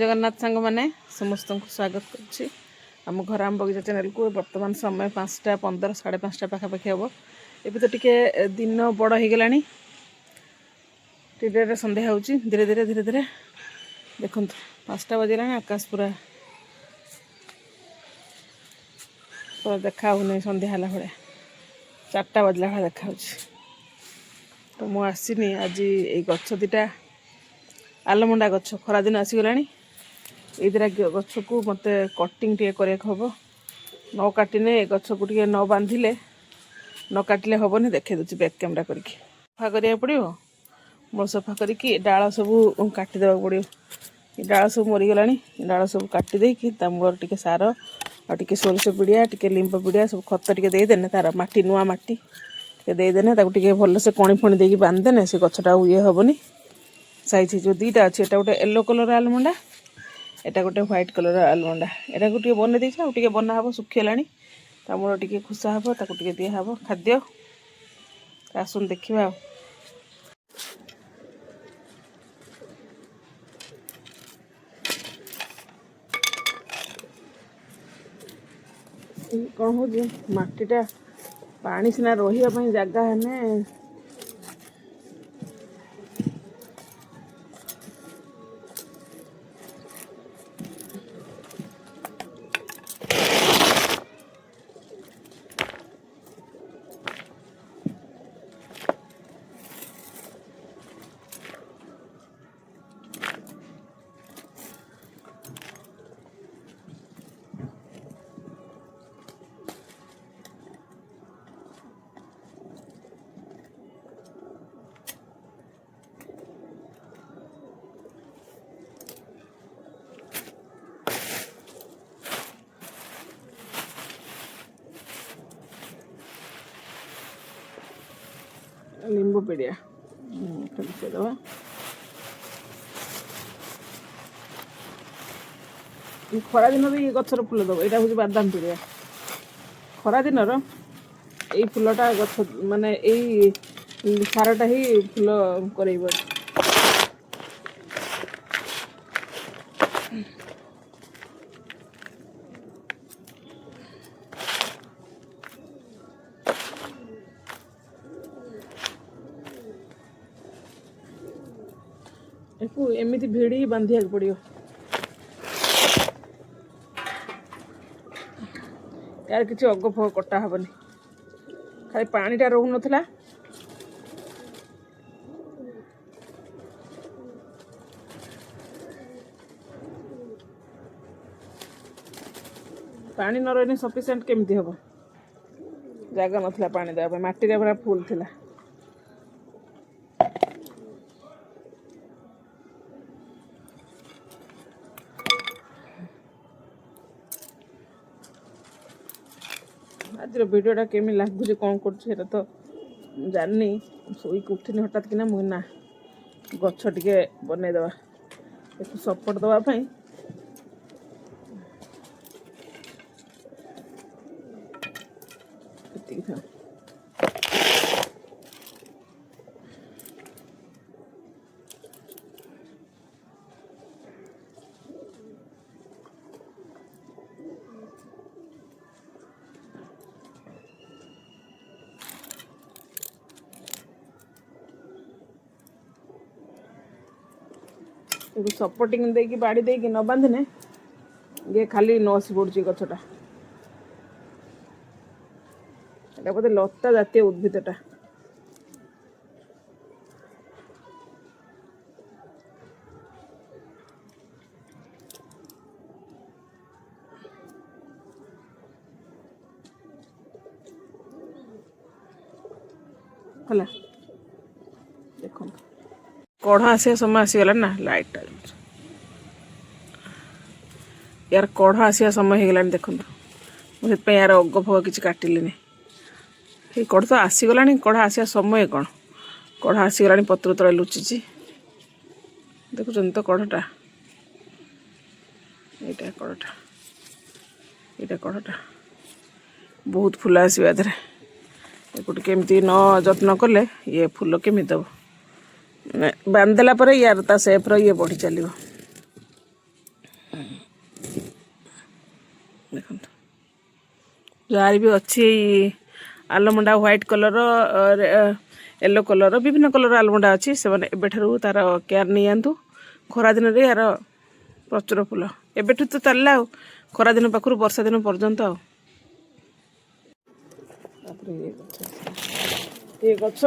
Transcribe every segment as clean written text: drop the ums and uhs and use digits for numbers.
जगन्नाथ सांग मैंने समस्त को स्वागत करुच्ची आम घर आम बगीचा चैनल को बर्तमान समय 5:15 5:30 पाखापाखि हम ए तो टिके दिन बड़ हो गला टे सन्ध्या हो धीरे धीरे धीरे धीरे देखो 5टा बजला आकाश पूरा तो देखा सन्ध्या है भाया 4टा बजला भाया देखा तो मुझे आसनी आज ये गछ दीटा आलमंडा गछ खरा दिन आसीगला ये गछ को मत कटिंग टे हम न काटिने गछ को टे न बांधिले न काटिले हेनी देखे दूसरी बैक कैमेरा करके सफा करा पड़ो मूल सफा करके डाल सब काटिदेवा पड़ो डाल सब मरीगला डाल सब काटिदे मूल टे सार आगे सोरष पिड़िया टे लिंब पिड़िया सब खत टे देदेने तार माटी नुआ माटी देदेने टे भलसे कणी फणी देकी बांधिदेने से गछटा ये हेनी साइज जो दीटा अच्छे एटा गोटे येलो कलर आलमंडा एटा गोटे व्हाइट कलर आलमंडा एटा को बन देखे आगे बना हम सुखीगला मूल टे खुसा हे टे दिहब खाद्य आसन देखा कौन हो मटीटा पानी सीना रही जगह है लिंबू पिड़िया दवा खरा दिन भी गचर फुल दब यहाँ हूँ बादाम पिड़िया खरा दिन यही फुलटा गच माने यही सारटा ही फुल कर एमती भिड़ी बांधिया पड़ो यार किसी अग फग कटा हेनी खाली पानीटा रोहू नाला पानी न रही सफिसीयंट केमती हम जगह नाला पानी देवा मटी पूरा फुल थिला आज वीडियोटा केमी लगुच कौन कर तो जानी शोक उठनी हठात कि मुझे ना गछ टे बनईदे सपोर्ट दवापाई सपोर्टिंग देकी बाड़ी देकी न बांधने ये खाली नसी पड़ी गछटा एटा बोधे लता जातीय उद्भिदटा हला देखो कढ़ आसा समय आसीगला ना लाइट यार कढ़ आसा समय होगला देखो मुझे यार अग फग कि काटिली ये कढ़ तो आसीगला कढ़ आसा समय कौन कढ़ आसीगला पत्र तले लुचि देखुं तो कढ़टा यहाँ कढ़टा यहाँ कढ़टा बहुत फुल आसो टे केमती न जत्न कले ये फुल केमी दब बांधला यार ता सेफ्र ये बढ़ी चलो ଦେଖନ୍ତୁ ଯାହାର ବି ଅଛି Alamanda white colour yellow colour ବିଭିନ୍ନ କଲର୍ ଆଲମଣ୍ଡା ଅଛି ସେମାନେ ଏବେଠାରୁ ତାର କେୟାର୍ ନେଇଯାଆନ୍ତୁ। ଖରାଦିନରେ ଏହାର ପ୍ରଚୁର ଫୁଲ ଏବେଠୁ ତ ଚାଲିଲା ଆଉ ଖରାଦିନ ପାଖରୁ ବର୍ଷା ଦିନ ପର୍ଯ୍ୟନ୍ତ ଆଉ। ତାପରେ ଏ ଗଛ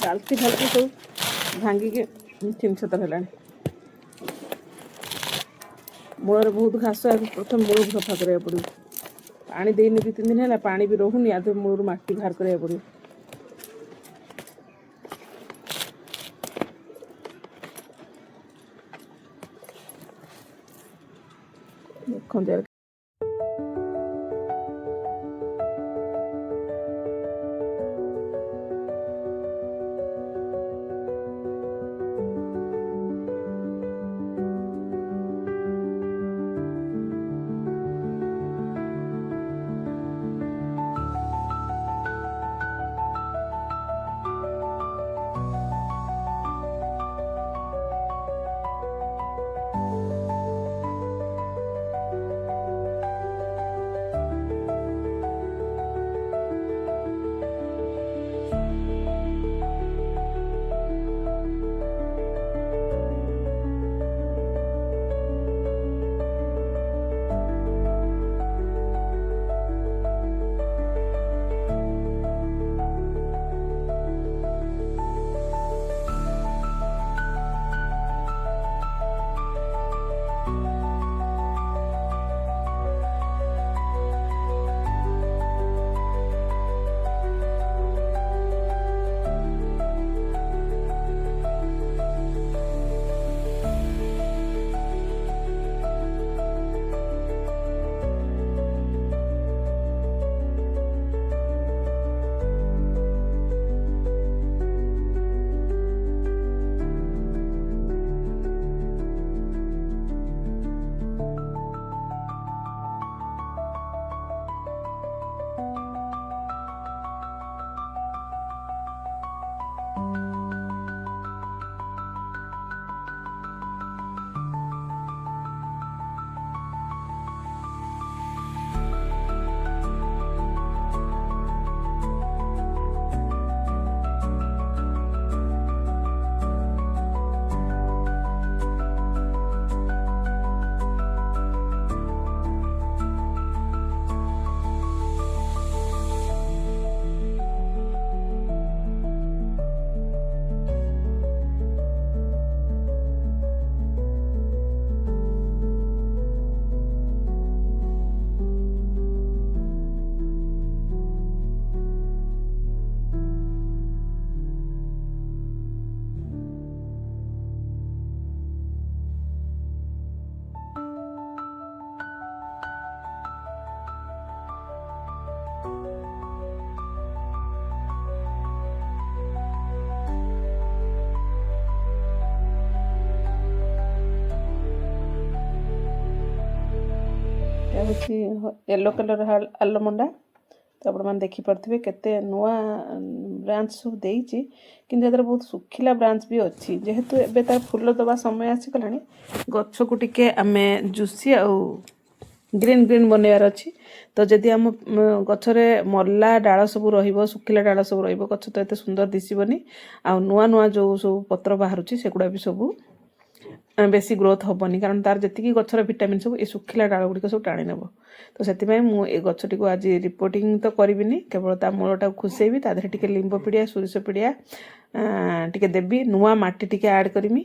ଚାଲତି ଫାଲତି ସବୁ ଭାଙ୍ଗିକି ଛିନଛତର ହେଲାଣି। ମୂଳରେ ବହୁତ ଘାସ ପ୍ରଥମେ ମୂଳକୁ ସଫା କରିବାକୁ ପଡ଼ିବ। ପାଣି ଦେଇନି 2-3 ଦିନ ହେଲା ପାଣି ବି ରହୁନି ଆଦ ମୂଳରୁ ମାଟି ବାହାର କରିବାକୁ ପଡ଼ିବ। ଦେଖନ୍ତୁ ହେଉଛି ୟେଲୋ କଲର୍ ଆଲମଣ୍ଡା। ତ ଆପଣମାନେ ଦେଖିପାରୁଥିବେ କେତେ ନୂଆ ବ୍ରାଞ୍ଚ ସବୁ ଦେଇଛି, କିନ୍ତୁ ଏଥିରେ ବହୁତ ଶୁଖିଲା ବ୍ରାଞ୍ଚ ବି ଅଛି। ଯେହେତୁ ଏବେ ତାର ଫୁଲ ଦେବା ସମୟ ଆସିଗଲାଣି, ଗଛକୁ ଟିକେ ଆମେ ଜୁସି ଆଉ ଗ୍ରୀନ୍ ବନେଇବାର ଅଛି। ତ ଯଦି ଆମ ଗଛରେ ମଲା ଡାଳ ସବୁ ରହିବ, ଶୁଖିଲା ଡାଳ ସବୁ ରହିବ, ଗଛ ତ ଏତେ ସୁନ୍ଦର ଦିଶିବନି। ଆଉ ନୂଆ ନୂଆ ଯେଉଁ ସବୁ ପତ୍ର ବାହାରୁଛି ସେଗୁଡ଼ା ବି ସବୁ ବେଶୀ ଗ୍ରୋଥ୍ ହେବନି, କାରଣ ତାର ଯେତିକି ଗଛର ଭିଟାମିନ୍ ସବୁ ଏ ଶୁଖିଲା ଡାଳ ଗୁଡ଼ିକ ସବୁ ଟାଣି ନେବ। ତ ସେଥିପାଇଁ ମୁଁ ଏ ଗଛଟିକୁ ଆଜି ରିପୋର୍ଟିଂ ତ କରିବିନି, କେବଳ ତା ମୂଳଟାକୁ ଖୁସେଇବି, ତା ଦେହରେ ଟିକେ ଲିମ୍ବ ପିଡ଼ିଆ ସୋରିଷ ପିଡ଼ିଆ ଟିକେ ଦେବି, ନୂଆ ମାଟି ଟିକେ ଆଡ଼୍ କରିମି।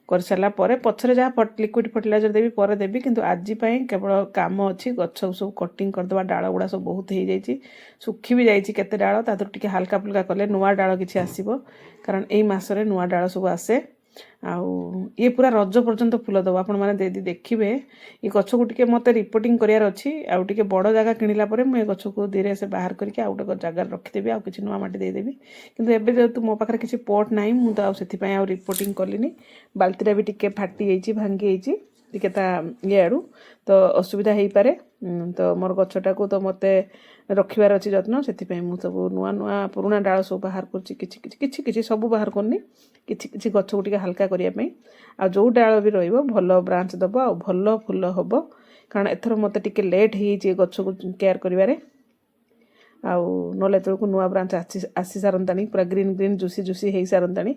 କରିସାରିଲା ପରେ ପଛରେ ଯାହା ଲିକ୍ୱିଡ଼ ଫର୍ଟିଲାଇଜର ଦେବି ପରେ ଦେବି, କିନ୍ତୁ ଆଜି ପାଇଁ କେବଳ କାମ ଅଛି ଗଛକୁ ସବୁ କଟିଂ କରିଦେବା। ଡାଳ ଗୁଡ଼ା ସବୁ ବହୁତ ହେଇଯାଇଛି, ଶୁଖି ବି ଯାଇଛି କେତେ ଡାଳ, ତା ଦେହରୁ ଟିକେ ହାଲକା ଫୁଲକା କଲେ ନୂଆ ଡାଳ କିଛି ଆସିବ, କାରଣ ଏଇ ମାସରେ ନୂଆ ଡାଳ ସବୁ ଆସେ। ଆଉ ଇଏ ପୁରା ରଜ ପର୍ଯ୍ୟନ୍ତ ଫୁଲ ଦେବ। ଆପଣମାନେ ଯଦି ଦେଖିବେ ଏ ଗଛକୁ ଟିକେ ମୋତେ ରିପୋର୍ଟିଂ କରିବାର ଅଛି। ଆଉ ଟିକେ ବଡ଼ ଜାଗା କିଣିଲା ପରେ ମୁଁ ଏ ଗଛକୁ ଧୀରେ ସେ ବାହାର କରିକି ଆଉ ଗୋଟେ ଜାଗାରେ ରଖିଦେବି, ଆଉ କିଛି ନୂଆ ମାଟି ଦେଇଦେବି। କିନ୍ତୁ ଏବେ ଯେହେତୁ ମୋ ପାଖରେ କିଛି ପଟ୍ ନାହିଁ, ମୁଁ ତ ଆଉ ସେଥିପାଇଁ ଆଉ ରିପୋର୍ଟିଂ କଲିନି। ବାଲ୍ଟିଟା ବି ଟିକେ ଫାଟି ଯାଇଛି, ଭାଙ୍ଗି ଯାଇଛି ଟିକେ ତା ଇଆଡ଼ୁ, ତ ଅସୁବିଧା ହେଇପାରେ। ତ ମୋର ଗଛଟାକୁ ତ ମୋତେ ରଖିବାର ଅଛି ଯତ୍ନ, ସେଥିପାଇଁ ମୁଁ ସବୁ ନୂଆ ନୂଆ ପୁରୁଣା ଡାଳ ସବୁ ବାହାର କରୁଛି, କିଛି ସବୁ ବାହାର କରୁନି, କିଛି ଗଛକୁ ଟିକେ ହାଲକା କରିବା ପାଇଁ। ଆଉ ଯେଉଁ ଡାଳ ବି ରହିବ ଭଲ ବ୍ରାଞ୍ଚ ଦେବ ଆଉ ଭଲ ଫୁଲ ହେବ। କାରଣ ଏଥର ମୋତେ ଟିକେ ଲେଟ୍ ହେଇଯାଇଛି ଏ ଗଛକୁ କେୟାର କରିବାରେ। ଆଉ ନହେଲେ ଏତେବେଳକୁ ନୂଆ ବ୍ରାଞ୍ଚ ଆସି ସାରନ୍ତାଣି, ପୁରା ଗ୍ରୀନ୍ ଗ୍ରୀନ୍ ଜୁସି ଜୁସି ହେଇସାରନ୍ତାଣି।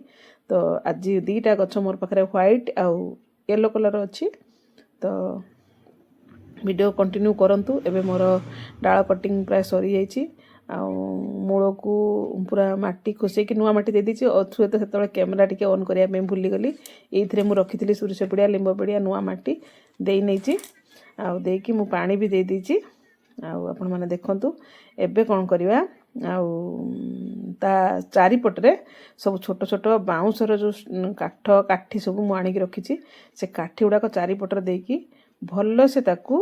ତ ଆଜି ଦୁଇଟା ଗଛ ମୋର ପାଖରେ ହ୍ୱାଇଟ୍ ଆଉ ୟେଲୋ କଲର୍ ଅଛି। ତ ଭିଡ଼ିଓ କଣ୍ଟିନ୍ୟू କରନ୍ତୁ। ଏବେ ମୋର ଡାଳ କଟିଂ ପ୍ରାୟ ସରିଯାଇଛି। ଆଉ ମୂଳକୁ ପୁରା ମାଟି ଖୋସେଇକି ନୂଆ ମାଟି ଦେଇଦେଇଛି। ହୁଏତ ସେତେବେଳେ କ୍ୟାମେରା ଟିକେ ଅନ୍ କରିବା ପାଇଁ ଭୁଲିଗଲି। ଏଇଥିରେ ମୁଁ ରଖିଥିଲି ସୋରିଷ ପିଡ଼ିଆ, ଲିମ୍ବ ପିଡ଼ିଆ, ନୂଆ ମାଟି ଦେଇ ନେଇଛି। ଆଉ ଦେଇକି ମୁଁ ପାଣି ବି ଦେଇଦେଇଛି। ଆଉ ଆପଣମାନେ ଦେଖନ୍ତୁ ଏବେ କ'ଣ କରିବା, ଆଉ ତା ଚାରିପଟରେ ସବୁ ଛୋଟ ଛୋଟ ବାଉଁଶର ଯେଉଁ କାଠି ସବୁ ମୁଁ ଆଣିକି ରଖିଛି, ସେ କାଠି ଗୁଡ଼ାକ ଚାରିପଟରେ ଦେଇକି ଭଲସେ ତାକୁ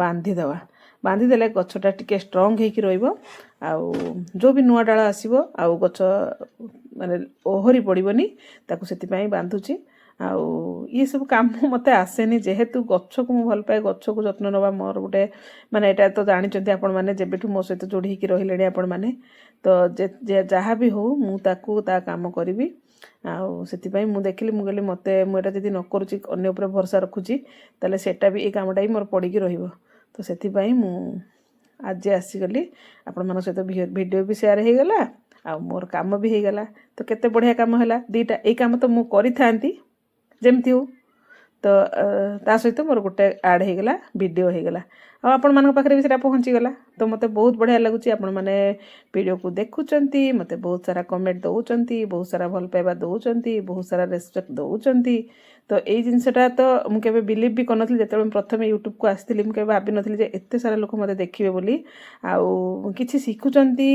ବାନ୍ଧିଦେବା। ବାନ୍ଧିଦେଲେ ଗଛଟା ଟିକେ ଷ୍ଟ୍ରଙ୍ଗ ହେଇକି ରହିବ। ଆଉ ଯେଉଁ ବି ନୂଆ ଡାଳ ଆସିବ ଆଉ ଗଛ ମାନେ ଓହରି ପଡ଼ିବନି, ତାକୁ ସେଥିପାଇଁ ବାନ୍ଧୁଛି। ଆଉ ଇଏ ସବୁ କାମ ମୋତେ ଆସେନି, ଯେହେତୁ ଗଛକୁ ମୁଁ ଭଲ ପାଏ। ଗଛକୁ ଯତ୍ନ ନେବା ମୋର ଗୋଟେ ମାନେ ଏଇଟା ତ ଜାଣିଛନ୍ତି ଆପଣମାନେ, ଯେବେଠୁ ମୋ ସହିତ ଯୋଡ଼ି ହେଇକି ରହିଲେଣି ଆପଣମାନେ। ତ ଯାହା ବି ହଉ ମୁଁ ତାକୁ ତା କାମ କରିବି। ଆଉ ସେଥିପାଇଁ ମୁଁ ଦେଖିଲି, ମୁଁ କହିଲି ମୁଁ ଏଇଟା ଯଦି ନ କରୁଛି, ଅନ୍ୟ ଉପରେ ଭରସା ରଖୁଛି, ତାହେଲେ ସେଇଟା ବି ଏଇ କାମଟା ବି ମୋର ପଡ଼ିକି ରହିବ। ତ ସେଥିପାଇଁ ମୁଁ ଆଜି ଆସିଗଲି। ଆପଣମାନଙ୍କ ସହିତ ଭିଡ଼ିଓ ବି ସେୟାର ହେଇଗଲା, ଆଉ ମୋର କାମ ବି ହେଇଗଲା। ତ କେତେ ବଢ଼ିଆ କାମ ହେଲା ଦୁଇଟା। ଏଇ କାମ ତ ମୁଁ କରିଥାନ୍ତି ଯେମିତି ହଉ, ତ ତା ସହିତ ମୋର ଗୋଟେ ଆଡ଼୍ ହେଇଗଲା, ଭିଡ଼ିଓ ହେଇଗଲା। ଆଉ ଆପଣମାନଙ୍କ ପାଖରେ ବି ସେଇଟା ପହଞ୍ଚିଗଲା। ତ ମୋତେ ବହୁତ ବଢ଼ିଆ ଲାଗୁଛି। ଆପଣମାନେ ଭିଡ଼ିଓକୁ ଦେଖୁଛନ୍ତି, ମୋତେ ବହୁତ ସାରା କମେଣ୍ଟ ଦେଉଛନ୍ତି, ବହୁତ ସାରା ଭଲ ପାଇବା ଦେଉଛନ୍ତି, ବହୁତ ସାରା ରେସ୍ପେକ୍ଟ ଦେଉଛନ୍ତି। ତ ଏଇ ଜିନିଷଟା ତ ମୁଁ କେବେ ବିଲିଭ୍ ବି କରିନଥିଲି। ଯେତେବେଳେ ମୁଁ ପ୍ରଥମେ ୟୁଟ୍ୟୁବକୁ ଆସିଥିଲି, ମୁଁ କେବେ ଭାବିନଥିଲି ଯେ ଏତେ ସାରା ଲୋକ ମୋତେ ଦେଖିବେ ବୋଲି। ଆଉ କିଛି ଶିଖୁଛନ୍ତି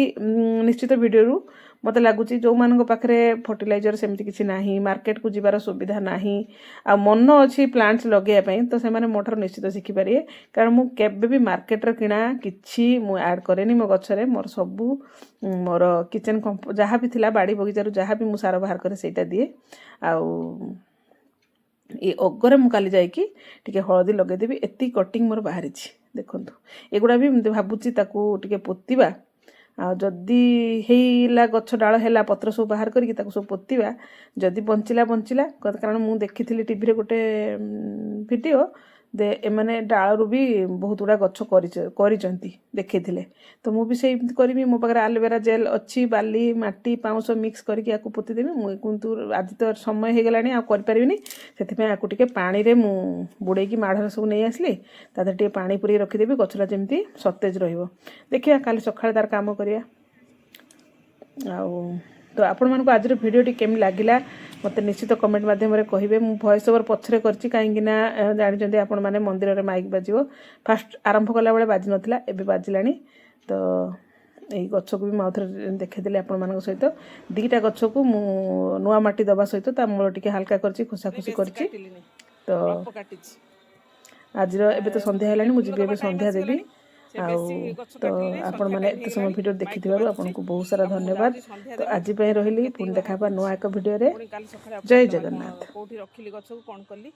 ନିଶ୍ଚିତ ଭିଡ଼ିଓରୁ। ମୋତେ ଲାଗୁଛି ଯେଉଁମାନଙ୍କ ପାଖରେ ଫର୍ଟିଲାଇଜର୍ ସେମିତି କିଛି ନାହିଁ, ମାର୍କେଟକୁ ଯିବାର ସୁବିଧା ନାହିଁ, ଆଉ ମନ ଅଛି ପ୍ଲାଣ୍ଟସ୍ ଲଗାଇବା ପାଇଁ, ତ ସେମାନେ ମୋ ଠାରୁ ନିଶ୍ଚିତ ଶିଖିପାରିବେ। କାରଣ ମୁଁ କେବେ ବି ମାର୍କେଟର କିଣା କିଛି ମୁଁ ଆଡ଼୍ କରେନି ମୋ ଗଛରେ। ମୋର ସବୁ ମୋର କିଚେନ୍ ଯାହା ବି ଥିଲା ବାଡ଼ି ବଗିଚାରୁ ଯାହା ବି ମୁଁ ସାର ବାହାର କରେ ସେଇଟା ଦିଏ। ଆଉ ଏ ଅଗରେ ମୁଁ କାଲି ଯାଇକି ଟିକେ ହଳଦୀ ଲଗେଇଦେବି। ଏତିକି କଟିଂ ମୋର ବାହାରିଛି ଦେଖନ୍ତୁ। ଏଗୁଡ଼ା ବି ଏମିତି ଭାବୁଛି ତାକୁ ଟିକେ ପୋତିବା। ଆଉ ଯଦି ହେଇଲା, ଗଛ ଡାଳ ହେଲା, ପତ୍ର ସବୁ ବାହାର କରିକି ତାକୁ ସବୁ ପୋତିବା। ଯଦି ବଞ୍ଚିଲା, କାରଣ ମୁଁ ଦେଖିଥିଲି ଟିଭିରେ ଗୋଟେ ଭିଡ଼ିଓ, ଏମାନେ ଡାଳରୁ ବି ବହୁତ ଗୁଡ଼ା ଗଛ କରିଛନ୍ତି ଦେଖେଇଥିଲେ। ତ ମୁଁ ବି ସେମିତି କରିବି। ମୋ ପାଖରେ ଆଲୋଭେରା ଜେଲ୍ ଅଛି, ବାଲି, ମାଟି, ପାଉଁଶ ମିକ୍ସ କରିକି ୟାକୁ ପୋତିଦେବି। ମୁଁ କିନ୍ତୁ ଆଜି ତ ସମୟ ହେଇଗଲାଣି, ଆଉ କରିପାରିବିନି। ସେଥିପାଇଁ ୟାକୁ ଟିକେ ପାଣିରେ ମୁଁ ବୁଡ଼େଇକି ମାଢ଼ରେ ସବୁ ନେଇ ଆସିଲି। ତା ଦେହରେ ଟିକେ ପାଣି ପୁରେଇ ରଖିଦେବି, ଗଛଟା ଯେମିତି ସତେଜ ରହିବ। ଦେଖିବା କାଲି ସକାଳେ ତାର କାମ କରିବା। ଆଉ ତ ଆପଣମାନଙ୍କୁ ଆଜିର ଭିଡ଼ିଓଟି କେମିତି ଲାଗିଲା ମୋତେ ନିଶ୍ଚିତ କମେଣ୍ଟ ମାଧ୍ୟମରେ କହିବେ। ମୁଁ ଭଏସ୍ ଓଭର୍ ପଛରେ କରିଛି, କାହିଁକିନା ଜାଣିଛନ୍ତି ଆପଣମାନେ ମନ୍ଦିରରେ ମାଇକ୍ ବାଜିବ। ଫାଷ୍ଟ ଆରମ୍ଭ କଲାବେଳେ ବାଜିନଥିଲା, ଏବେ ବାଜିଲାଣି। ତ ଏଇ ଗଛକୁ ବି ମୁଁ ଆଉଥରେ ଦେଖେଇଦେଲି ଆପଣମାନଙ୍କ ସହିତ। ଦୁଇଟା ଗଛକୁ ମୁଁ ନୂଆ ମାଟି ଦେବା ସହିତ ତା ମୂଳ ଟିକେ ହାଲକା କରିଛି, ଖୋସାଖୋସି କରିଛି। ତ ଆଜିର ଏବେ ତ ସନ୍ଧ୍ୟା ହେଲାଣି, ମୁଁ ଯିବି ଏବେ ସନ୍ଧ୍ୟା ଦେବି। ଆଉ ତ ଆପଣମାନେ ଏତେ ସମୟ ଭିଡ଼ିଓ ଦେଖିଥିବାରୁ ଆପଣଙ୍କୁ ବହୁତ ସାରା ଧନ୍ୟବାଦ। ତ ଆଜି ପାଇଁ ରହିଲି, ପୁଣି ଦେଖା ହେବା ନୂଆ ଏକ ଭିଡ଼ିଓରେ। ଜୟ ଜଗନ୍ନାଥ। କୋଉଠି ରଖିଲି ଗଛକୁ, କ'ଣ କଲି।